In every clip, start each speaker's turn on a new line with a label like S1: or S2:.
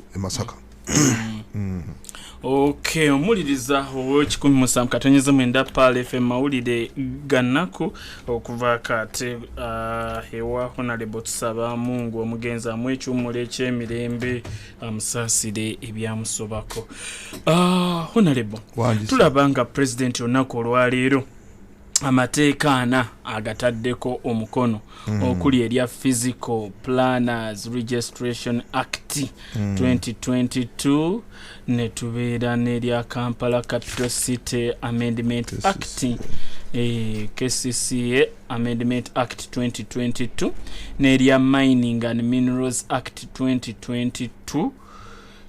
S1: eyo e Masaka.
S2: Okay, omuliriza ow'ekikumi musanvu katonyeza mwenda Pal FM mawulire gannaku okuva kate ewa Honorable Tusaba Mungu omugenzi amwekyumula ekyemirembe amusaasire ebyamusobako. Honorable, tulaba nga President olunaku olwaleero amateeka ana agataddeko omukono okuli erya Physical Planners Registration Act 2022 ne tubeera n'erya Kampala Capital City Amendment Act KCCA Amendment Act 2022 n'erya Mining and Minerals Act 2022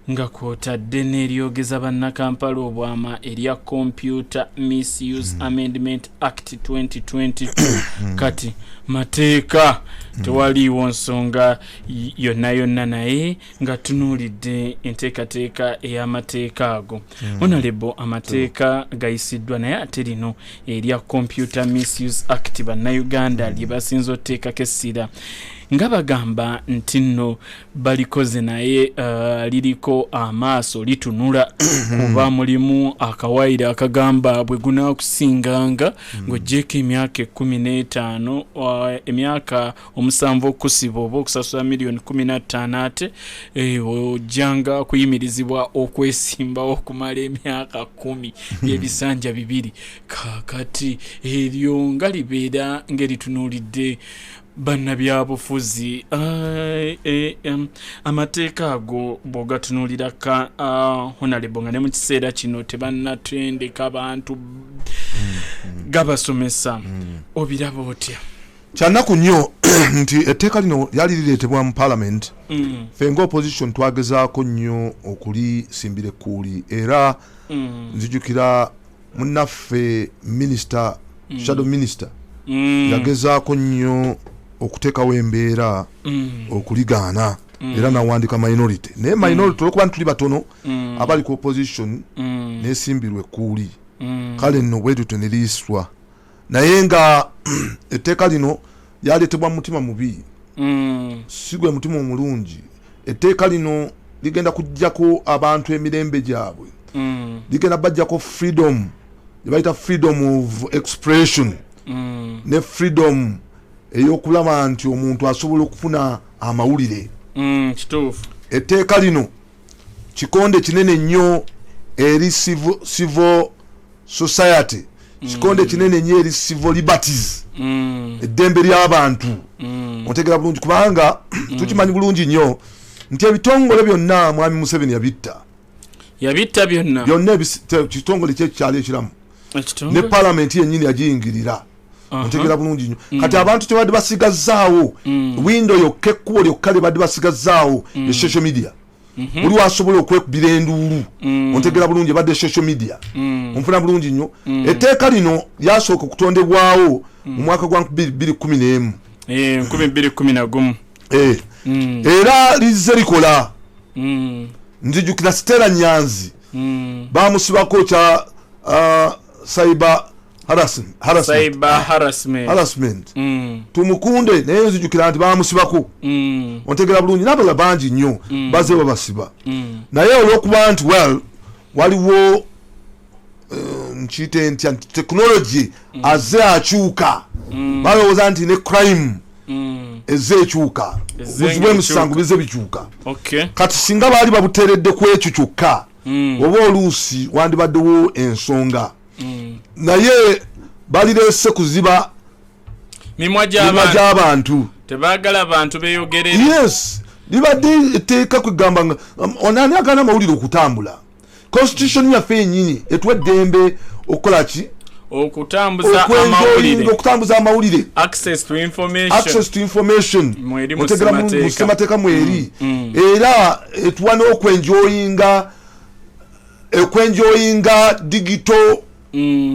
S2: nga kwotadde n'eryogeza bannakampala obwama erya Computer Misuse Amendment Act 2022 kati mateeka tewaliiwo nsonga yonna naye nga tunuulidde enteekateeka ey'amateeka ago. Honorable, amateeka gayisiddwa naye ate lino erya Computer Misuse Act bannayuganda lye basinza oteekako essira nga bagamba nti nno balikoze naye liriko amaaso litunula kuba mulimu akawaire akagamba bwe gunaakusinganga ng'oggyeko emyaka 15 emyaka omusanvu okusiba oba okusasula miliyoni 15 ate ojjanga kuyimirizibwa okwesimbawo okumala emyaka 10 by'ebisanja 2 kakati eryo nga libeera ng'eritunuulidde bannabyabufuzi amateeka ago bw'ogatunulira Honorable nga ne mu kiseera kino tebannatendeka abantu gabasomesa obiraba otya?
S1: Kyanaku nnyo nti etteeka lino lyali lireetebwa mu Parliament ffe nga opposition twagezaako nnyo okulisimbira ekkuuli era nzijukira munnaffe minister shadow minister yagezaako nnyo okuteekawo embeera okuligaana era nawandika minority naye minority olwokuba tuli batono abali ku opposition nesimbirwa ekkuuli kale nno bwetutyo ne liiswa naye nga etteeka lino lyaleetebwa mu mutima mubi si gwe mutima omulungi. Etteeka lino ligenda kuggyako abantu emirembe gyabwe ligenda bajjako freedom gye bayita freedom of expression ne freedom eyokulaba nti omuntu asobola okufuna amawulire.
S2: Kituufu.
S1: Etteeka lino kikonde kinene nnyo eri civil society, kikonde kinene nnyo eri civil liberties, eddembe ly'abantu. Otegera bulungi kubanga tukimanyi bulungi nnyo nti ebitongole byonna Mwami Museveni yabitta byonna kitongole kyekyali ekiramu ne Parliament yennyini yagiyingirira. Otegera bulungi nnyo kati abantu tebadde basigazaawo window yokka ekkubo lyokka lye badde basigazaawo e social media buli wasobola okwekubira enduulu. Otegera bulungi badde social media onfuna bulungi nnyo. Etteeka lino lyasooka okutondebwawo mu mwaka gwa 2011
S2: 2011
S1: era lizze likola. Nzijukira Stella Nyanzi bamusibako kya cyber harassment tumukunde naye nzijukira nti bamusibako. Ontegera bulungi n'abalala bangi nnyo baze babasiba naye olw'okuba nti waliwo nkiyite ntya technology azze akyuka balowooza nti ne crime ezze ekyuka buzibu emisango bize bikyuka. Kati singa baali babuteeredde ku ekyo kyokka oba oluusi wandibaddewo ensonga naye balireese kuziba mimwa gy'abantu
S2: tebaagala abantu beeyogerere.
S1: Yes, libadde etteeka kwegamba nga onani agaana amawulire okutambula. Constitution yaffe yennyini etuwa eddembe okukola ki?
S2: Okutambuza
S1: amawulire.
S2: Access to
S1: information. Otegera mu ssemateeka mweri. Era etuwa n'okwenjoyinga digital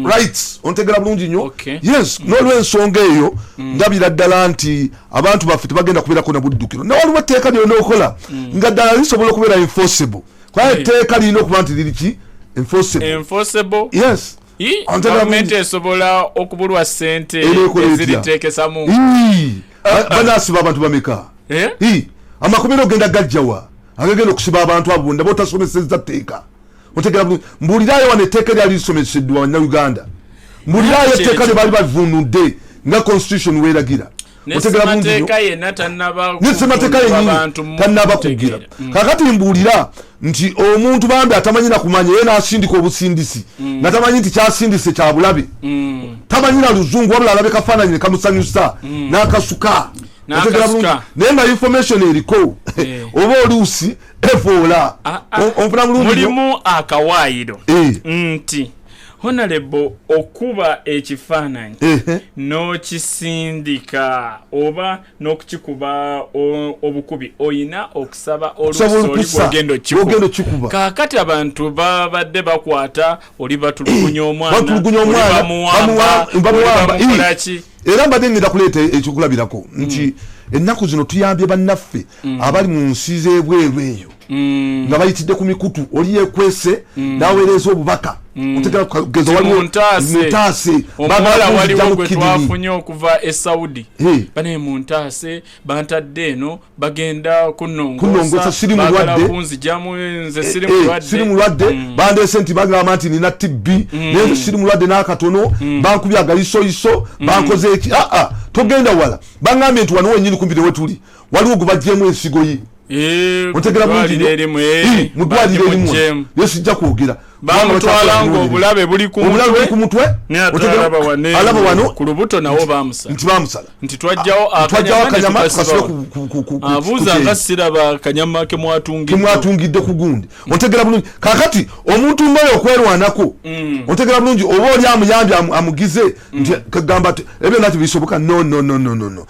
S1: rights. Ontegera bulungi nnyo. Yes, n'olw'ensonga eyo ndabira ddala nti abantu baffe tebagenda kubeerako na buddukiro. Nawaliwo etteeka lyonna okola nga ddala lisobola okubeera enforceable. Kwaye etteeka lirina okuba nti liri ki? Enforceable. Yes.
S2: Gavumenti esobola okubulwa ssente eziriteekesa mu
S1: banaasiba abantu bameka? Amakomero genda gajjawa agagenda okusiba abantu abo bonna botasomesezza tteeka otegera mbulirayo wane tteeka lyali lisomeseddwa bannayuganda mbulirayo etteeka lye baali bavunudde nga constitution weeragira
S2: nesemateeka yenna tannaba
S1: kugira kakati mbuulira nti omuntu bambi atamanyira kumanya ye n'asindika obusindisi nga tamanyi nti kyasindise kya bulabe tamanyira luzungu wabula alabe kafaananyi ne kamusanyusa n'akasuka naye nga information eriko oba oluusi evoola onfuna mulungi
S2: mulimu akawaayiro nti Honorable okuba ekifaananyi n'okisindika oba n'okukikuba obukubi oyina okusaba oluusi ogenda kikuba kaakati abantu babadde bakwata oli batulugunya omwana bamuwamba
S1: era mbadde ngenda kuleeta ekikulabirako nti ennaku zino tuyambye bannaffe abali mu nsi z'ebweru eyo nga bayitidde ku mikutu oli yekwese n'aweereza obubaka otegeza waliwo muntaase
S2: omuwala waliwo gwe twafunye okuva e Saudi bane muntaase bantadde eno bagenda kunnongosa
S1: siri mulwadde bandeese nti bagamba nti nina tibbi naye siri mulwadde n'akatono bankubye agalisoyiso bankoze eki togenda wala bangambye nti wano wenyini kumpi newetuli waliwo gubajjemu ensigo ye otegera bulungi mudwalire erimu yesijja kwogera
S2: bamutwala nga obulabe buli ku
S1: mutwe
S2: alaba wano ku lubuto nawo bamusala nti twajjawo akanyama abuuza nga siraba akanyama
S1: kemwatungidde ku gundi otegera bulungi kakati omuntu mmoyo okwerwanako otegera bulungi oba oli amuyambye amugize nti kagamba ebyo nati bisoboka no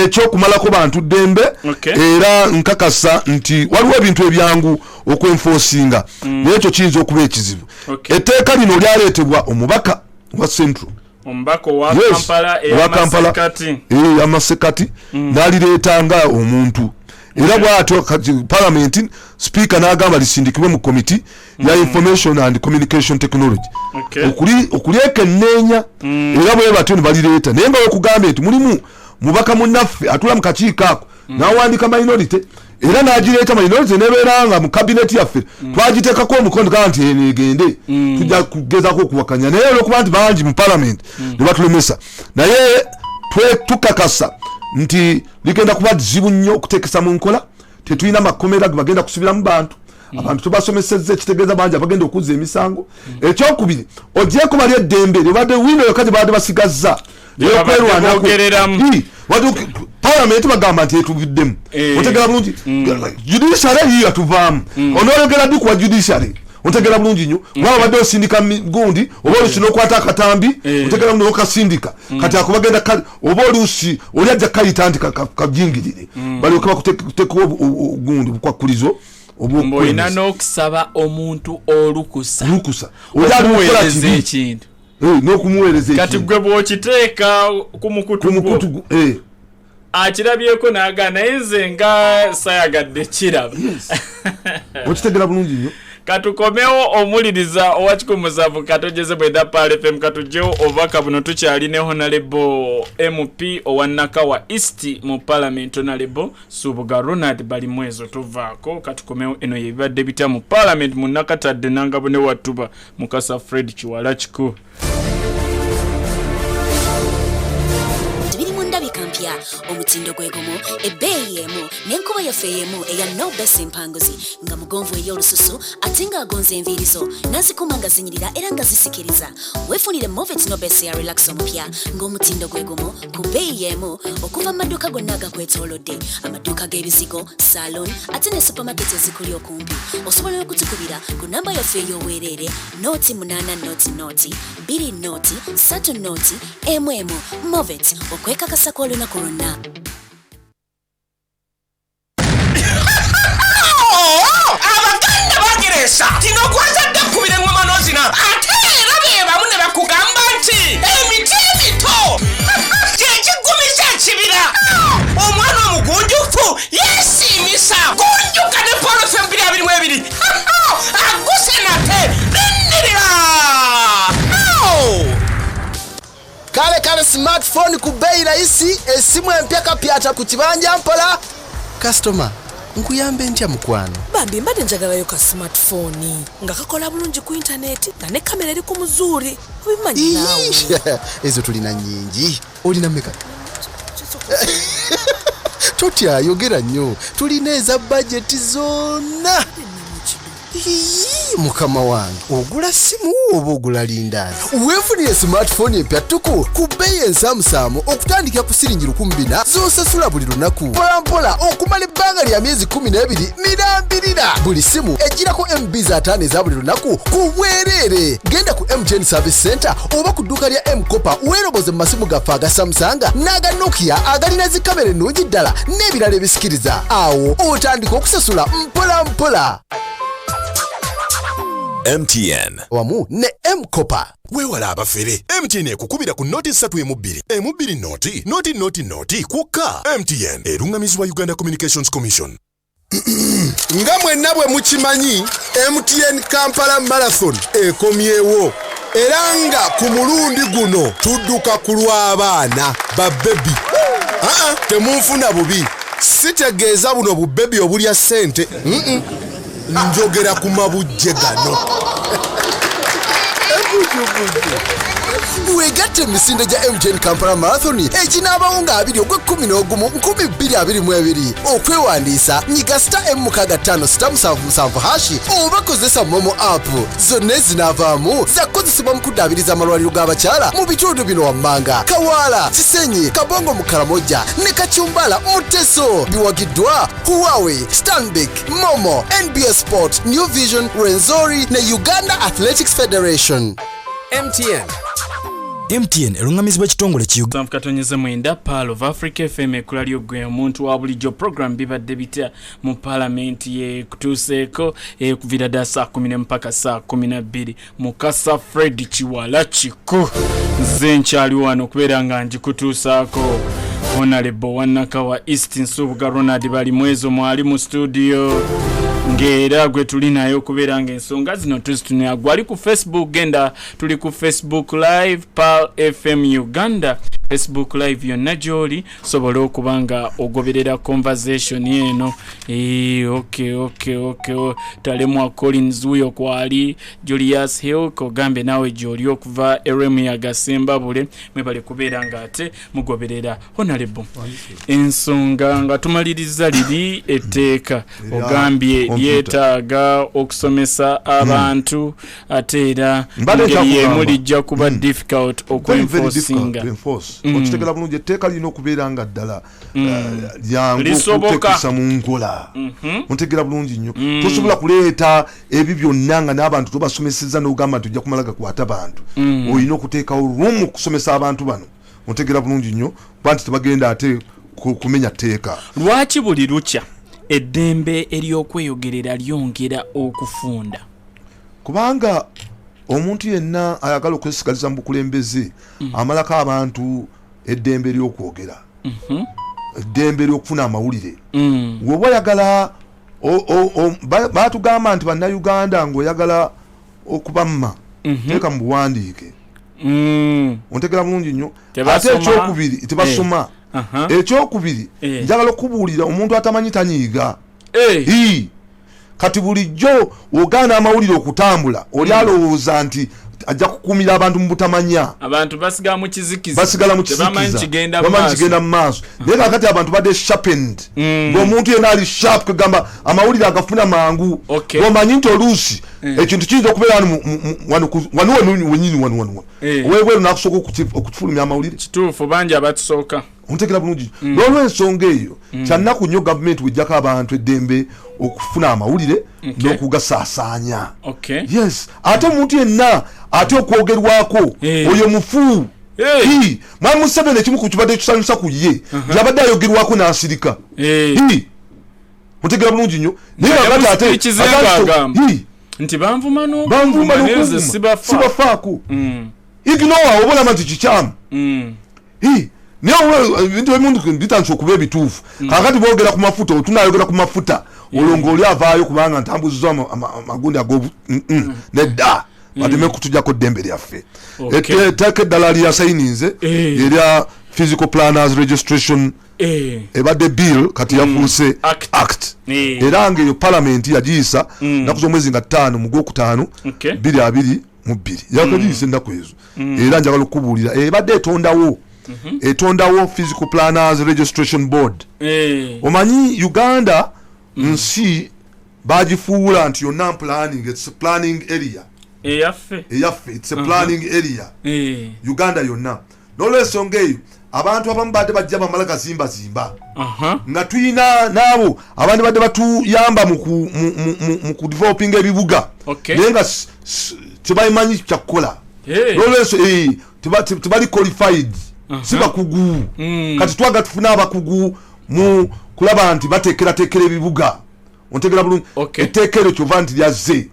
S1: ekyokumalako bantu ddembe era nkakasa nti waliwo ebintu ebyangu okwenforcinga n'ekyo kiyinza okuba ekizibu etteeka lino lyaleetebwa omubaka wa central
S2: omubaka wa Kampala
S1: amasekati n'alireetanga omuntu era bw'atyo parliament speaker n'agamba lisindikibwe mu committee ya information and communication technology okulyekenneenya era bwe batyo ne balireeta naye nga wekugambye nti mulimu mubaka munnaffe atula mu kakiiko ako n'awandiika minority era n'agireeta minority nebeeranga mu kabineti yaffe twagiteekako omukono gaa nti enegende tujja kugezaako okuwakanya naye olwokuba nti bangi mu parliament ne batulemesa naye tukakasa nti ligenda kuba zibu nnyo okuteekesa mu nkola tetulina makomera ge bagenda kusubiramu bantu abantu tubasomesezza ekitegeeza bangi abagenda okuzza emisango ekyokubiri ogyeko bali eddembe lyobadde wino yokka gye babadde basigazza parliament bagamba nti etuviddemu otegera bulungi judiciary yiyo atuvaamu onoyogera ddi kuwa judiciary otegera bulungi nnyo waba badde osindika gundi oba oluusi n'okwata akatambi otegera bulungi okasindika kati akubagenda oba oluusi oli ajja kayita nti kajingirire balyoke bakuteekawo gundi bukwakkulizo
S2: olina n'okusaba omuntu olukusa
S1: okuweereza
S2: ekintu
S1: n'okumuweereza
S2: kati gwe bw'okiteeka ku mukutu akirabyeko naga naye nze nga sayagadde kiraba
S1: okitegera bulungi nnyo
S2: katukomewo omuliriza owakikumuzavu katogeze bweda pale fm katujjewo obubaka buno tukyali ne Honorable MP owannakawa East mu Parliament Honorable Subuga Ronald Balimwezo tuvaako katukomewo eno yebibadde bita mu Parliament mu nakatadde nangabo ne watuba mukasa Fred Kiwala Kiku
S3: kampya omutindo gwegomo ebbeeyi emu n'enkuba yaffe emu eya no best empanguzi nga mugonvu ey'olususu ate nga agonza enviirizo n'azikuma nga zinyirira era nga zisikiriza weefunire Movit no best ya relax omupya ng'omutindo gwegomo ku bbeeyi emu okuva mu maduuka gonna agakwetoolodde amaduuka g'ebizigo salon ate ne supermarket ezikuli okumpi osobola okutukubira ku namba yaffe ey'obwereere noti 8 noti 2 noti 3 noti emu Movit okwekakasa kw'olunaku lwonna.
S4: Abaganda bageresa kino kwazadde kubira engoma n'ozina ate era be bamu ne bakugamba nti emiti emito kyekiggumiza ekibira omwana omugunjufu yeesiimisa gunjuka ne polofe 2022 aguse nate lindirira
S5: kale smartphone ku bei rahisi esimu empya kapyata ku kibanja mpola customer nkuyambe ntya mukwano?
S6: Bambi mbadde njagalayo ka smartphone nga kakola bulungi ku internet nga ne kamera eri ku muzuuri obimanyi naawe.
S5: Ezo tulina nnyingi. Olina meka? Totya yogera nnyo. Tulina eza budget zonna. Mukama wange ogula simu oba ogula lindazi weefunire smartphone empya tuku ku bbeeyi ensaamusaamu okutandikira ku siringi 400 z'osasula buli lunaku mpolampola okumala ebbanga lya myezi 12 mirambirira buli simu ejjirako MB za 5 eza buli lunaku ku bwereere genda ku MTN Service Center oba ku dduuka lya M-Kopa weeroboze mu masimu gaffe aga Samsung n'aga Nokia agalina zikamera ennungi ddala n'ebirala ebisikiriza awo otandika okusasula mpolampola.
S7: MTN
S5: wamu ne M-Kopa.
S7: weewala abafere MTN ekukubira ku noti 3 emu noti kwokka. MTN erungamizibwa Uganda Communications Commission.
S5: Nga mwenna bwe mukimanyi MTN Kampala Marathon ekomyewo era nga ku mulundi guno tudduka ku lw'abaana babebi. Temunfuna bubi sitegeeza buno bubebi obulya ssente njogera ku mabujje gano. Wegatte emisinde gya MTN Kampala Marathon ekinaabawo nga 20/11/2022 okwewandiisa nyiga *M6577# oba kozesa Momo app. Zonna ezinaavaamu zakozesebwa mu kuddaabiriza amalwaliro g'abakyala mu bitundu bino wammanga Kawaala, Kisenyi, Kabongo mu Karamoja ne Kakyumbala mu Teso. Biwagiddwa Huawei, Stanbic, Momo, NBS Sport, New Vision, Renzori ne Uganda Athletics Federation.
S8: MTN erungamizibwa kitongole ki
S2: Uganda katonyeze mwenda Pearl of Africa FM ekulali ogwe omuntu wa bulijjo program bibadde bitya mu parliament ye kutuseeko kuvira da saa 10 mpaka saa 12 Mukasa Fred Chiwala Chiku nze nkyali wano okubeera nga njikutuusaako Honorable Wanakawa East Nsubuga Ronald Balimwezo mwali mu studio ngera gwe tuli nayo kubeera nga ensonga zino tuzitunira gwali ku Facebook genda tuli ku Facebook live Pearl FM Uganda Facebook live yonna gy'oli sobola okubanga ogoberera conversation eno. Okay. Talemwa Collins uyo kwali Julius Hill kogambe nawe gy'oli okuva RM ya Gasemba bule mwebale kubeera nga ate mugoberera Honorable ensonga nga tumaliriza liri eteeka ogambye lyetaaga okusomesa abantu ate era ngeri yemulijja kuba difficult okwenforcinga.
S1: Okitegera bulungi etteeka lino okubeera nga ddala lyangu okutekesa mu nkola. Ontegera bulungi nnyo tosobola kuleeta ebyo byonna nga n'abantu tobasomeseza n'ogamba nti ojja kumala gakwata abantu. Olina okuteekawo rumu okusomesa abantu bano. Ontegera bulungi nnyo banti tebagenda ate kumenya tteeka.
S2: Lwaki buli lukya eddembe ery'okweyogerera lyongera okufunda?
S1: Kubanga omuntu yenna ayagala okwesigaliza mu bukulembeze amalako abantu eddembe ly'okwogera, eddembe ly'okufuna amawulire. Bw'oba oyagala baatugamba nti bannayuganda ng'oyagala okubamma teeka mu buwandiike. Ontegera bulungi nnyo ate ekyokubiri tebasoma. Ekyokubiri njagala okubuulira omuntu atamanyi tanyiiga. Kati bulijjo ogaana amawulire okutambula oli alowooza nti ajja kukumira abantu mu butamanya.
S2: Abantu basigala mu kizikiza
S1: bamanyi kigenda mu maaso. Naye kakati abantu badde sharpened. Ng'omuntu yenna ali sharp kugamba amawulire agafuna mangu. Omanyi nti oluusi ekintu kiyinza okubeera wano wenyini wano weebweru nakusooka okutufulumya amawulire.
S2: Kituufu bangi abatusooka.
S1: Ontegera bulungi n'olw'ensonga eyo kyannaku nnyo gavumenti wejjako abantu eddembe okufuna amawulire n'okugasaasaanya. Yes, ate omuntu yenna ate okwogerwako oyo mufu. Mwami Museveni ekimu ku kibadde kisanyusa ku ye yabadde ayogerwako n'asirika. Ontegera bulungi nnyo naye kakati ate
S2: nti banvuma n'okunvuma
S1: sibafaako. Ignore oba olaba nti kikyamu. Niyo ebintu ebimundu bitandise okuba ebituufu. Kakati boogera ku mafuta tunayogera ku mafuta olongo oli avaayo kubanga ntambuzizza amagundi ago nedda bademe kutujjako ddembe lyaffe. Etteeka eddala lyasayininze erya Physical Planners Registration ebadde bill kati yafuuse act era ng'eyo parliament yagiyisa naku z'omwezi nga 5 mu Gwokutaano 2022 yakagiyisa ennaku ezo era njagala okubuulira ebadde etondawo physical planners registration board. Omanyi Uganda nsi bagifuula nti yonna planning, it's a planning area eyaffe it's a planning area Uganda yonna n'olwensonga eyo abantu abamu badde bajja bamala gazimba nga tuyina naabo abandi badde batuyamba mu kudevelopinga ebibuga naye nga tebayimanyi kyakukola n'olwenso tebali qualified si bakugu kati twaga tufuna abakugu mu kulaba nti bateekerateekera ebibuga ontegera bulungi etteekero kyova nti lyazze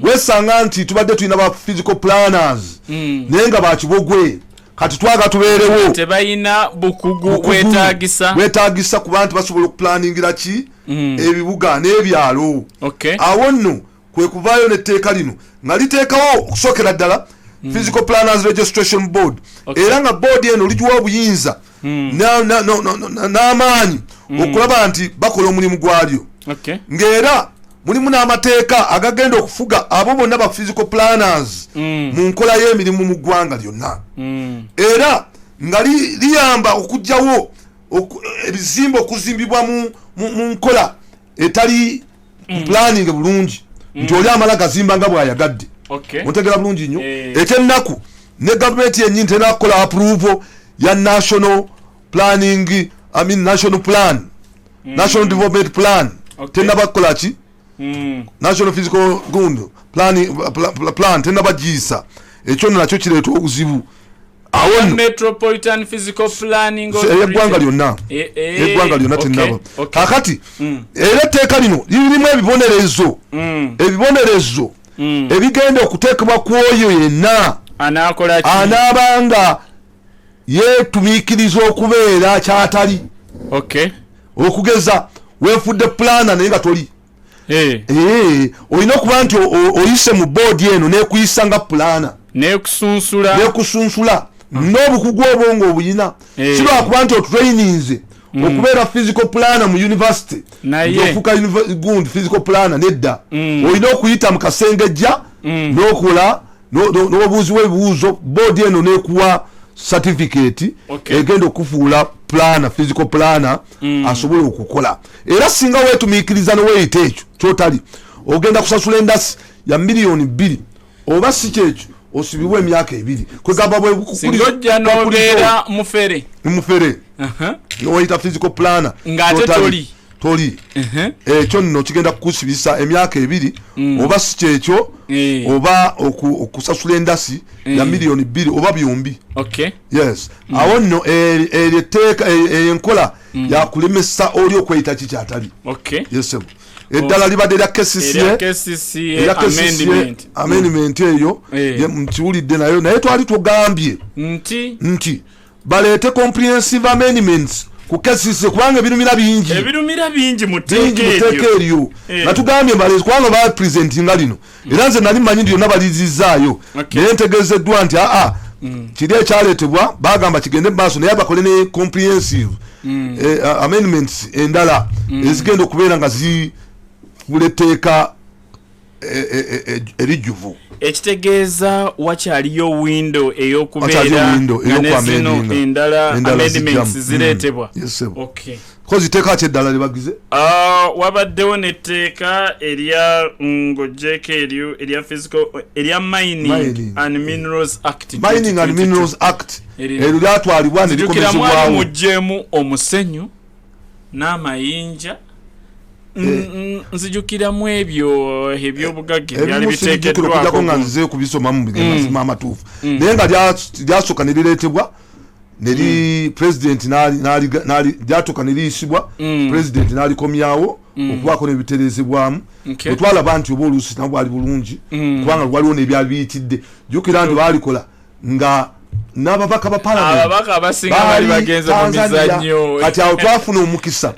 S1: wesanga nti tubadde tulina ba physical planners naye nga bakibogwe kati twaga tubeerewo
S2: tebayina bukugu
S1: wetaagisa kuba nti basobola okuplaningira ki ebibuga n'ebyalo awo nno kwe kuvaayo n'etteeka lino nga liteekawo okusookera ddala physical planners registration board era nga board eno ligiwa obuyinza n'amaanyi okulaba nti bakola omulimu gwalyo ng'era mulimu n'amateeka agagenda okufuga abo bonna ba physical planners mu nkola y'emirimu mu ggwanga lyonna era nga liyamba okugyawo ebizimbe okuzimbibwa mu nkola etali planning bulungi nti oli amala gazimba nga bw'ayagadde ontegera bulungi nnyo ekyennaku ne gavumenti yennyini tenakukola approval ya national planning national plan national development plan tenabakola ki national physical plan tenabagiyisa ekyo nakyo kireeta obuzibu
S2: metropolitan physical planning
S1: eggwanga lyonna tenaba kakati era etteeka lino lirimu ebibonerezo ebigenda okuteekebwa ku oyo yenna anaabanga yeetumiikiriza okubeera kyatali okugeza weefudde plana naye nga toli olina okuba nti oyise mu boodi eno nekuyisa nga plana nekusunsula n'obukugu obwo ng'obuyina si lwakuba nti otutraininze okubeera physical planner mu university ofuuka gundi physical planner nedda olina okuyita mu kasengejja n'okola n'obuuziwa ebibuuzo boodi eno n'ekuwa certificate egenda okufuula planner physical planner asobole okukola era singa weetumiikiriza n'oweeyita ekyo kyotali ogenda kusasula endasi ya miliyoni 2 oba si kyekyo osibibwa emyaka 2 kwegamba
S2: bwekukujja n'obeera mufere
S1: n'oweyita physical planner
S2: ng'ate
S1: toli ekyo nno kigenda kukusibisa emyaka 2 oba si kyekyo oba okusasula endasi ya miliyoni 2 oba byombi yes awo nno etteeka enkola yakulemesa oli okweyita kikyatali yesebo eddala libadde lya KCCA amendment eyo mkiwulidde naye twali tugambye nti baleete comprehensive amendments ku KCCA kubanga ebirumira bingi
S2: mu tteeka
S1: eryo natugambye mbalezi kubanga bapresentinga lino era nze nali mmanyi nti yonna balizizaayo naye ntegeezeddwa nti kiri ekyaleetebwa bagamba kigende maaso naye bakole ne comprehensive amendments endala ezigenda okubeera nga zifuletteeka erijjuvu
S2: ekitegeeza wakyaliyo window ey'okubeera nga nezino endala amendments zireetebwa
S1: kozi iteeka ki eddala libagize
S2: wabaddewo netteeka erya ng'ogyeko erya physical erya mining and minerals act eryo lyatwalibwa ne likomezebwawo muggyemu omusenyu n'amayinja nzijukiramu ebyo ebyobugagga byali biteekeddwako
S1: nga nzize kubisomamu mazima amatuufu naye nga lyasooka ne lireetebwa neri president lyatuuka ne liyisibwa president n'alikomyawo okubaako n'ebitereezebwamu bwetwalaba nti oba oluusi nabwo bwali bulungi kubanga lwaliwo n'ebyali biyitidde jjukira nti baalikola nga n'ababaka ba
S2: parliament abasinga bali bagenze mu mizannyo
S1: kati awo twafuna omukisa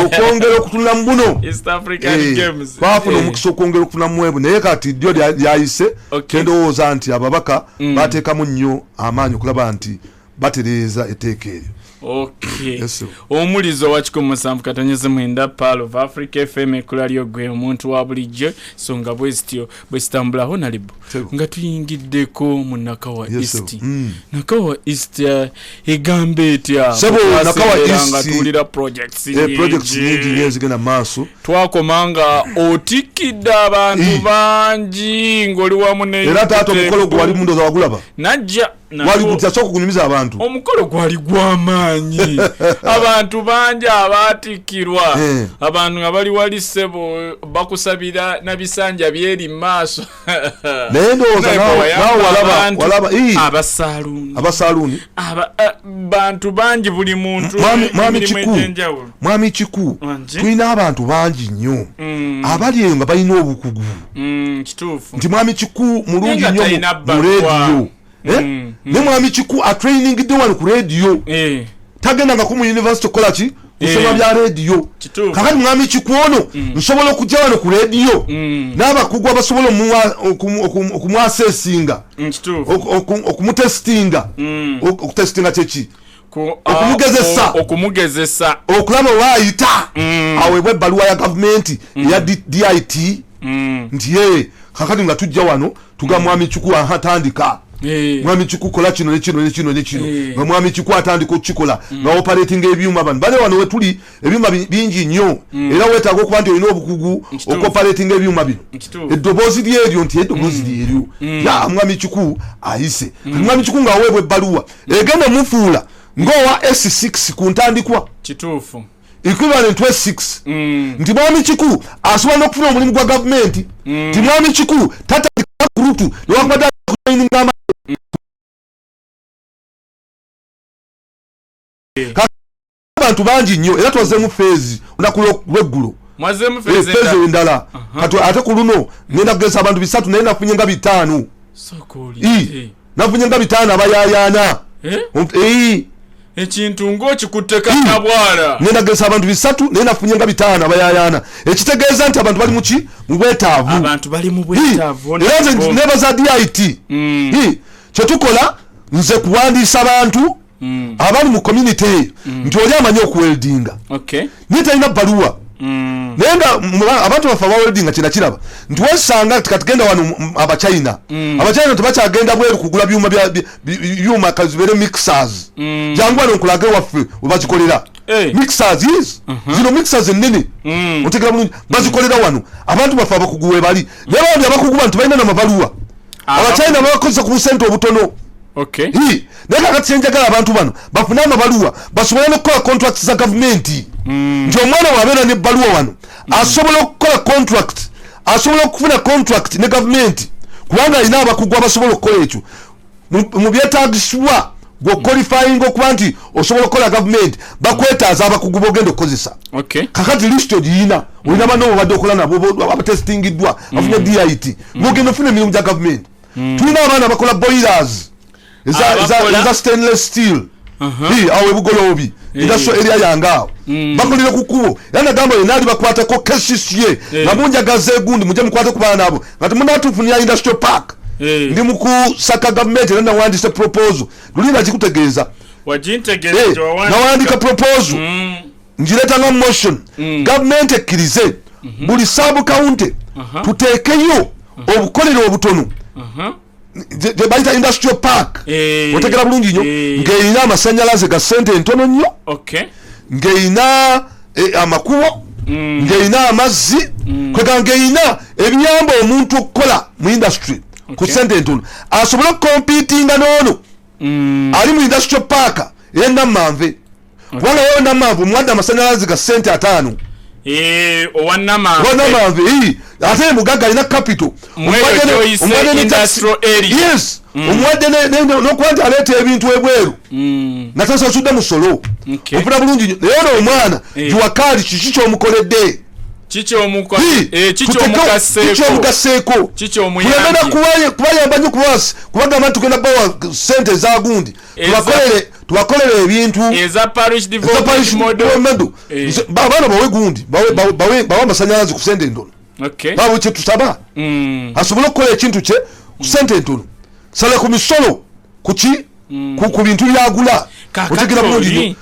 S1: okwongera okutunula mu buno
S2: East African Games
S1: twafuna omukisa okwongera okufuna mu ebu naye kati ddyo lyayise kyendowooza nti ababaka bateekamu nnyo amaanyi okulaba nti batereeza etteeka eryo
S2: Okay.
S1: Yes.
S2: Omulizo wa 107.9 Pearl of Africa FM ekulaliyo gwe omuntu wa bulijjo songa bwestio bwestambula honalibo nga tuyingiddeko mu Nakawa East. Nakawa East egambe etya
S1: sebo Nakawa East
S2: nga tulira projects
S1: nyingi ngezigenda maaso
S2: twakomanga otikidde abantu bangi ngoli wamu ne
S1: era tato mukolo gwali mundoza wagulaba
S2: najja
S1: wali kutya kunyumiza abantu
S2: omukolo gwali gwamanyi abantu bangi abatikirwa abantu nga bali wali sebo bakusabira nabisanja byeri maaso
S1: naye ndowooza nawe walaba abasaluni
S2: bantu bangi buli muntu
S1: mwami Kiku tulina abantu bangi nnyo abali nga balina obukugu
S2: kituufu
S1: nti mwami Kiku mulungi nnyo mu radio ne mwami Kiku atrainingidde wano ku radio tagenda nga ku mu university kola ki kusoma bya radio kakati mwami Kiku ono nsobola okujja wano ku radio n'abakugu abasobola okumwasesinga okumutestinga okutestinga kyeki
S2: okumugezesa
S1: okulaba waayita aweebwa ebbaluwa ya gavumenti eya DIT nti ye kakati nga tujja wano tuga mwami Kiku atandika mwami Kiku kola kino nekino nga mwami Kiku atandika okukikola nga operating ebyuma bano bale wano wetuli ebyuma bingi nnyo era weetaaga okuba nti olina obukugu okoperating ebyuma bino eddoboozi lyeryo nti eddoboozi lyeryo ya mwami Kiku ayise mwami Kiku nga aweebwa ebbaluwa egenda mufuula ng'owa S6 ku ntandikwa
S2: kituufu
S1: equivalent to S6 nti mwami Kiku asobola n'okufuna omulimu gwa gavumenti nti mwami Kiku tatandika kurutu newakubadde kutraininga abantu bangi nnyo era twazeemu feezi olunaku lweggulo feezi endala kati ate ku luno ngenda kugesa abantu 3 naye nafunye nga 5 nafunye nga 5 abayayaana
S2: ekintu ng'okikutte kakabwala
S1: ngenda kugesa abantu 3 naye nafunye nga 5 abayayaana ekitegeeza nti abantu bali muki mu bwetaavu era nze nebaza DIT kyetukola nze kuwandiisa abantu abali mu community nti oli amanyi okuweldinga naye talina bbaluwa naye nga abantu bafe abaweldinga kinakiraba nti wesanga katigenda wano abachina tebakyagenda bweru kugula byuma kazibeere mixers jangu wano nkulage waffe webakikolera mixers yes zino mixers ennene otegera bulungi bazikolera wano abantu bafe abakugu webali naye bandi abakugu bantu balina namabaluwa abachina babakozesa ku busente obutono naye kakati kyenjagala abantu bano bafune amabaluwa basobole n'okukola contract za gavumenti nti omwana wabeera n'ebbaluwa wano asobola okukola contract asobola okufuna contract ne gavumenti kubanga alina abakugu abasobola okukola ekyo mu byetaagisibwa gwequalifying okuba nti osobola okukola gavumenti bakwetaaza abakugu bogenda okukozesa kakati list ogiyina olina banno obadde okola nabo abatestingiddwa bafunye DIT bogenda ofuna emirimu gya gavumenti tulina abaana bakola boilers eza stainless steel awo ebugoloobi industrial area yange awo bakolera ku kkubo era nagamba yena ali bakwatako kesisye nga munjagaza egundi mujje mukwate ku baana abo nga temunatufunira industrial park ndi mukusaka gavumenti era nawandise proposal lulina kikutegeeza nawandika proposal njireta nga motion gavumenti ekkirize buli sub county tuteekeyo obukolero obutono bayita industrial park otegera bulungi nnyo ng'erina amasanyalaze ga sente entono nnyo ng'erina amakubo ng'erina amazzi kwega ng'erina ebiyamba omuntu okukola mu industry ku sente entono asobole okukompitinga n'ono ali mu industrial park ey'ennamanve kubanga yo ennamanve omuwadde amasanyalaze ga sente 5
S2: owannamanve
S1: ate mugaga alina capital yes omuwadde n'okuba nti aleeta ebintu ebweru nga tasasudde musolo ofuna bulungi naye ono omwana giwakaali kiki kyomukoledde kikyomugaseeko kulemera kubayamba nyo kubagamba nti tugenda bawa sente ezagundi tubakolere ebintu abaana bawe gundi bawe amasanyalaze ku sente entono bawe kyetusaba asobole okukola ekintu kye ku sente entono sala ku misolo kuki ku bintu byagula otegera bulungi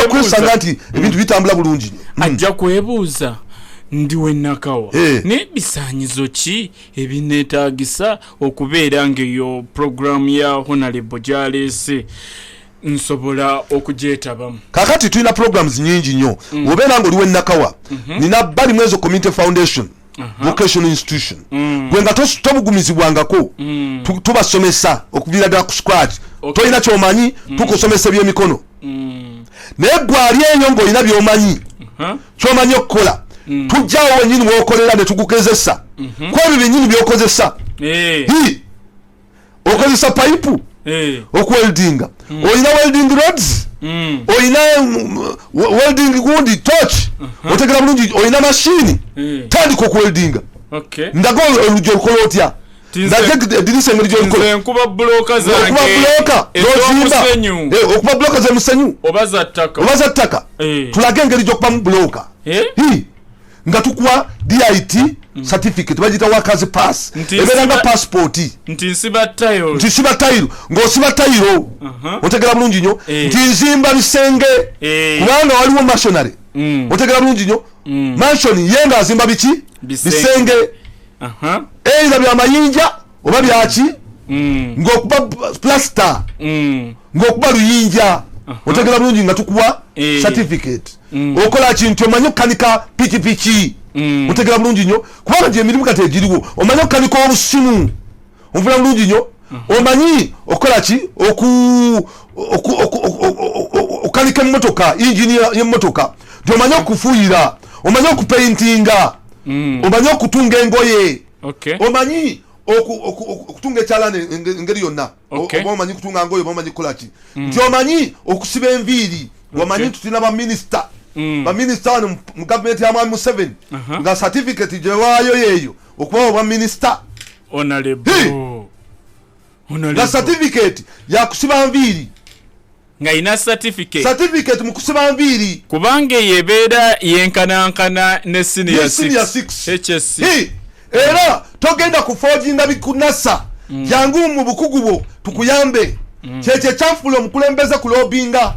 S1: kwesanga nti ebintu bitambula bulungi
S2: ajja kwebuuza ndiwe nakawa n'ebisaanyizo ki ebineetaagisa okubeera ng'eyo programu ya Honorable gyaleese nsobola okugyetabamu.
S1: Kakati tulina programs nyingi nnyo obeera ng'oliwo ennakawa nina Balimwezo Community Foundation vocational institution gwe nga tobugumizibwangako tubasomesa okuviira ddala ku scratch tolina kyomanyi tukusomesa ebyemikono naye gwe ali eyo ng'olina byomanyi kyomanyi okukola tujjawo wenyini wokolera ne tukukezesa ku ebyo byennyini byokozesa okozesa payipu okweldinga olina welding rods olina welding gundi torch otegera bulungi olina mashini tandika okweldinga ndaga olugyo olukola otya dirisa engeri gyolukola
S2: okuba bloka
S1: zemusenyu oba za ttaka tulage engeri gyokubamu bloka nga tukuwa DIT certificate bagita workers pass eberanga passport
S2: nti nsiba tayiro
S1: ng'osiba tayiro otegera bulungi nnyo nti nzimba bisenge kubanga waliwo machinery otegera bulungi nnyo mansion ye ng'azimba biki bisenge either byamayinja oba byaki ng'okuba plaster ng'okuba luyinja otegera bulungi nga tukuwa certificate okola kintu omanyi okukanika pikipiki otegera bulungi nnyo kubanga gyemirimu kati egiriwo omanyi okukanika obusimu onvula bulungi nnyo omanyi okola ki okukanika emmotoka injini y'emmotoka nti omanyi okufuuyira omanyi okupaintinga omanyi okutunga engoye omanyi okutunga ekyalani engeri yonna oba omanyi kutunga ngoye oba omanyi kukola ki nti omanyi okusiba enviiri wamanyi tutina baminisita wano mu gavumenti ya Mwami Museveni nga certificate gyewaayo yeeyo okuba obwaminisita nga certificate yakusiba nviiri
S2: nga ina
S1: certificate mu kusiba nviiri
S2: kubanga yebeera yenkanankana ne senior 6 HSC
S1: era togenda kufoginga bikunasa jangu mu bukugu bwo tukuyambe kyekyo kyafula omukulembeze kulobinga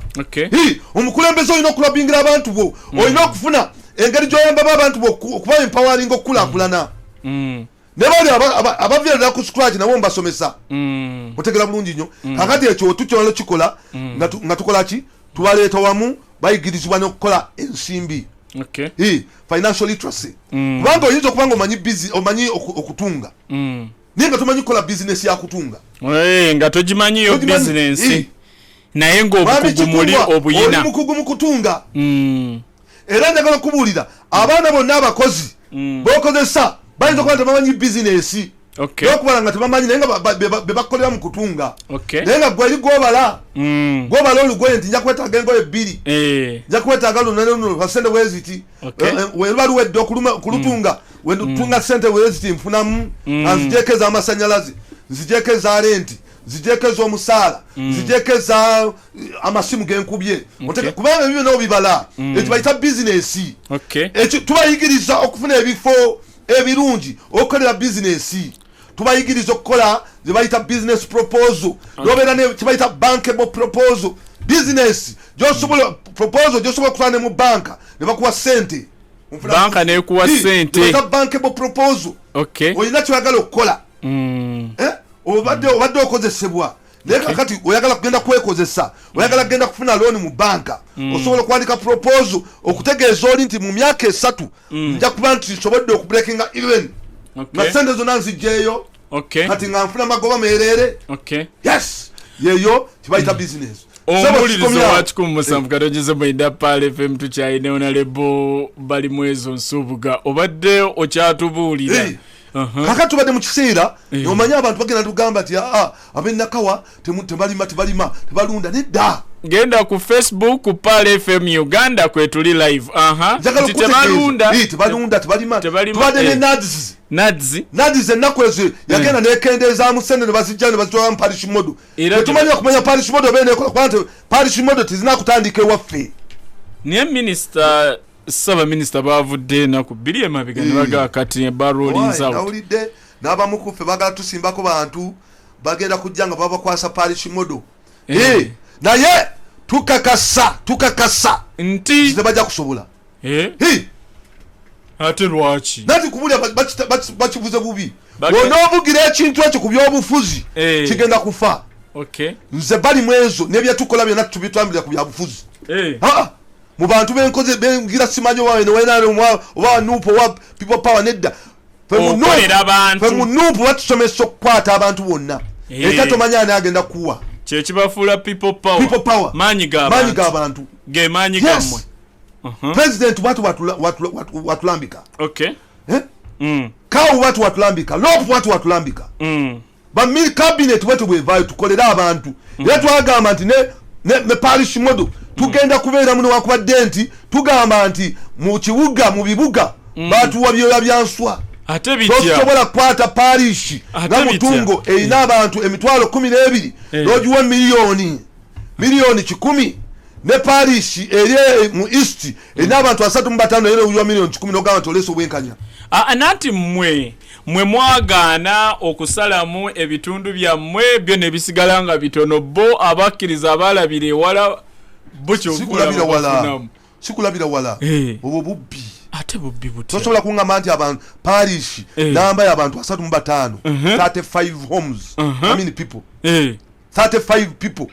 S1: omukulembeze olina okulobingira abantu bo olina okufuna engeri gyoyambamu abantu bo okuba empowering okukulakulana ne bali abaviirira ku scratch nabo mbasomesa otegera bulungi nnyo kakati ekyo tukyolo kikola nga tukola ki tubaleeta wamu bayigirizibwa n'okukola ensimbi financial literacy kubanga oyinza okuba nga omanyi okutunga naye nga tomanyi kukola bizinesi yakutunga
S2: nga togimanyiyo bizinesi naye ng'obukugu muli obuyina
S1: oli mukugu mu kutunga era njagala okubuulira abaana bonna abakozi bokozesa bayinza okuba tebamanyi bizinesi okubala nga tebamanyi naye nga bebakolera mu kutunga naye nga gweri gwobala olugoye nti nja kwetaaga engoye 2 nja kwetaaga luno pasente bweziti weruba luwedde okulutunga wetunga sente bweziti nfunamu nzijekeza amasanyalaze nzijekeza renti nzijekeza omusaala nzijekeza amasimu genkubye kubanga ebyo nabo bibala ekyo bayita bizinesi tubayigiriza okufuna ebifo ebirungi okukolera bizinesi tubayigiriza okukola zebayita business proposal nobeera nekibayita bankable proposal business gyosobola okutwala ne mu banka ne bakuwa sente
S2: banka nekuwa sente
S1: bankable proposal olina kyoyagala okukola obadde okozesebwa naye kakati oyagala kugenda kwekozesa oyagala kugenda kufuna looni mu banka osobola okuwandika proposal okutegeeza oli nti mu myaka 3 nja kuba nti nsobodde okubreakinga even nga sente zonna nzijjeeyo kati nga nfuna magoba meerere yes yeeyo kibayita business
S2: omulirizo wa 107 katogeze mwenda Pale FM tukyayine Honorable Balimwezo Nsubuga obadde okyatubuulira
S1: kakati tubadde mu kiseera nomanyi abantu bagenda tugamba nti ab'ennakawa tebalunda nedda
S2: genda ku Facebook ku Pale FM Uganda kwetuli live
S1: tebalunda tubadde ne nads ennaku ezo yagenda nekendeezaamu sente ne bazijja ne bazitwala mu parish modo tetumanyi okumanya parish modo benekola kuba nti parish modo tezinakutandika ewaffe
S2: niye minisita saba minisita bavudde naku 2 emabega ne bagaa kati barolinza
S1: nawulidde n'abamu ku ffe bagala tusimbako bantu bagenda kujja nga babakwasa parish modo naye tukakasa
S2: nti
S1: tebajja kusobola
S2: ate lwaki
S1: nati kubulya bakivuze bubi onoovugira ekintu ekyo ku byobufuzi kigenda kufa nze Balimwezo nebyatukola byonna tubitambulira ku byabufuzi mu bantu benkoze bengira simanyi oba nuupu owa people power nedda fe mu nuupu batusomesa okukwata abantu bonna era tomanya ani agenda kuwa
S2: kyekibafuula people power maanyi
S1: g'abantu
S2: ge maanyi gammwe
S1: president watu watulambika kawu watu watulambika lopu watu watulambika bamili cabinet wetu bwevayo tukolera abantu era twagamba nti ne parish model tugenda kubeera muno wakubadde nti tugamba nti mu kibuga mu bibuga batuwa byoya byanswa
S2: ate bitya
S1: tosobola kukwata parish nga mutungo erina abantu 12,000 n'ogiwa miliyoni 1,000 ne parish eri mu east erina abantu 35 era ogiwa miliyoni 10 n'ogamba nti oleesa obwenkanya
S2: nanti mwe mwagaana okusalamu ebitundu byammwe byo ne bisigala nga bitono bo abakkiriza abalabira ewala
S1: sikulabira wala obwo bubbi
S2: ate bubbi butya
S1: tosobola kuŋŋamba nti abantu parish namba y'abantu 35 35 homes I mean people 35 people